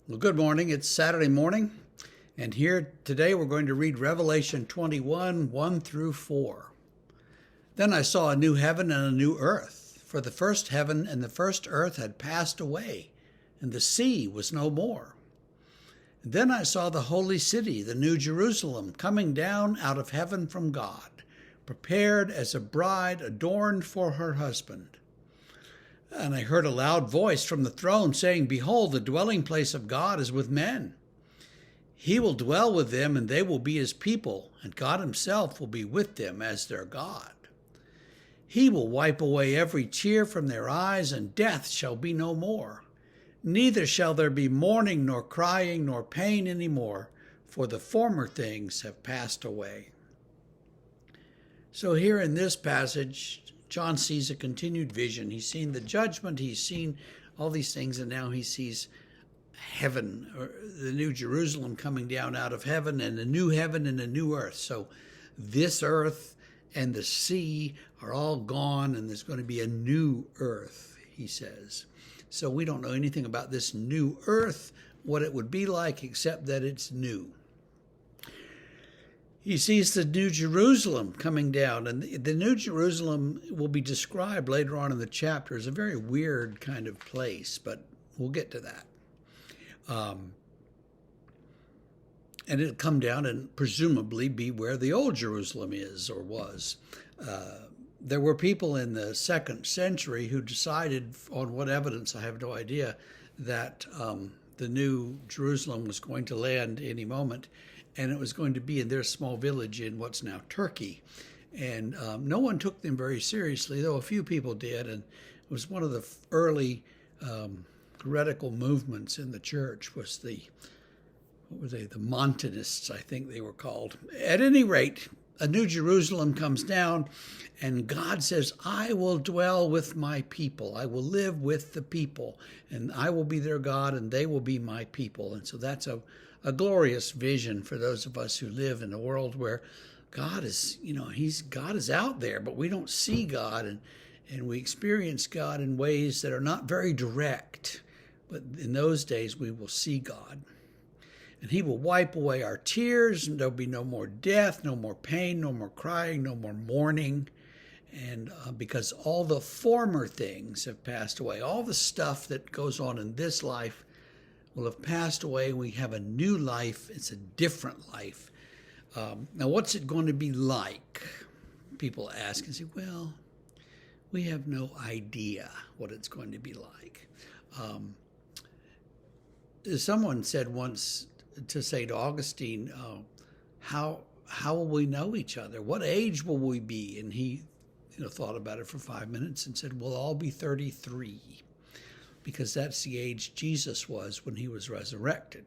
Well, good morning. It's Saturday morning, and here today we're going to read Revelation 21 1 through 4. Then I saw a new heaven and a new earth, for the first heaven and the first earth had passed away, and the sea was no more. And then I saw the holy city, the new Jerusalem, coming down out of heaven from God, prepared as a bride adorned for her husband. And I heard a loud voice from the throne saying, "Behold, the dwelling place of God is with men. He will dwell with them, and they will be his people, and God himself will be with them as their God. He will wipe away every tear from their eyes, and death shall be no more. Neither shall there be mourning, nor crying, nor pain any more, for the former things have passed away." So here in this passage, John sees a continued vision. He's seen the judgment, he's seen all these things, and now he sees heaven, or the new Jerusalem coming down out of heaven, and a new heaven and a new earth. So this earth and the sea are all gone, and there's going to be a new earth, he says. So we don't know anything about this new earth, what it would be like, except that it's new. He sees the New Jerusalem coming down, and the New Jerusalem will be described later on in the chapter as a very weird kind of place, but we'll get to that. And it'll come down and presumably be where the old Jerusalem is or was. There were people in the 2nd century who decided, on what evidence I have no idea, that the New Jerusalem was going to land any moment, and it was going to be in their small village in what's now Turkey. And no one took them very seriously, though a few people did, and it was one of the early heretical movements in the church was the Montanists, I think they were called. At any rate, a New Jerusalem comes down, and God says, "I will dwell with my people. I will live with the people, and I will be their God, and they will be my people." And so that's a glorious vision for those of us who live in a world where God is, God is out there, but we don't see God, and we experience God in ways that are not very direct. But in those days, we will see God. And he will wipe away our tears, and there'll be no more death, no more pain, no more crying, no more mourning. And because all the former things have passed away, all the stuff that goes on in this life will have passed away. We have a new life. It's a different life. Now, what's it going to be like? People ask and say, well, we have no idea what it's going to be like. Someone said once to St. Augustine, how will we know each other? What age will we be? And he thought about it for 5 minutes and said, we'll all be 33. Because that's the age Jesus was when he was resurrected.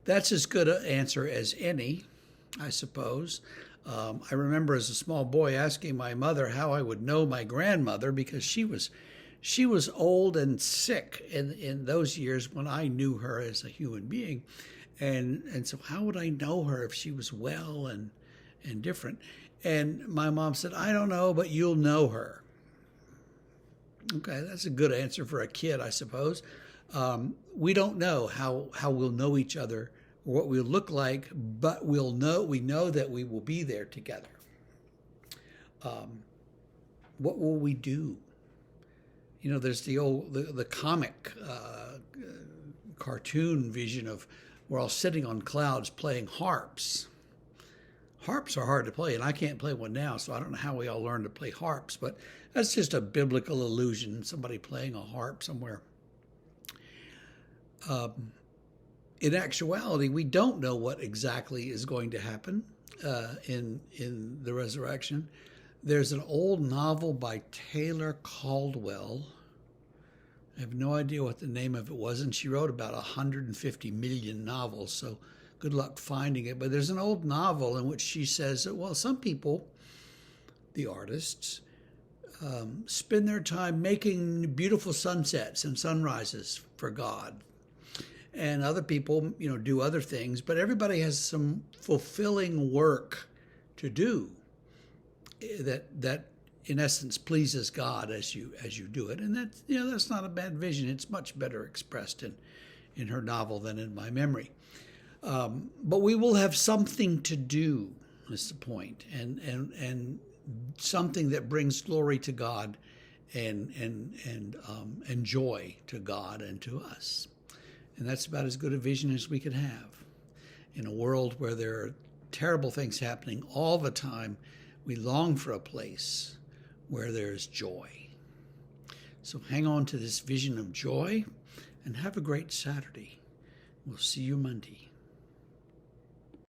That's as good an answer as any, I suppose. I remember as a small boy asking my mother how I would know my grandmother, because she was old and sick in those years when I knew her as a human being. And so how would I know her if she was well and different? And my mom said, "I don't know, but you'll know her." Okay, that's a good answer for a kid, I suppose. We don't know how we'll know each other or what we'll look like, but we know that we will be there together. What will we do? There's the comic cartoon vision of we're all sitting on clouds playing harps. Harps are hard to play, and I can't play one now, so I don't know how we all learned to play harps, but that's just a biblical illusion, somebody playing a harp somewhere. In actuality, we don't know what exactly is going to happen in the resurrection. There's an old novel by Taylor Caldwell. I have no idea what the name of it was, and she wrote about 150 million novels, so good luck finding it. But there's an old novel in which she says that, well, some people, the artists, spend their time making beautiful sunsets and sunrises for God. And other people, do other things, but everybody has some fulfilling work to do that in essence pleases God as you do it. And that's not a bad vision. It's much better expressed in her novel than in my memory. But we will have something to do, is the point, and something that brings glory to God and joy to God and to us. And that's about as good a vision as we could have. In a world where there are terrible things happening all the time, we long for a place where there's joy. So hang on to this vision of joy and have a great Saturday. We'll see you Monday.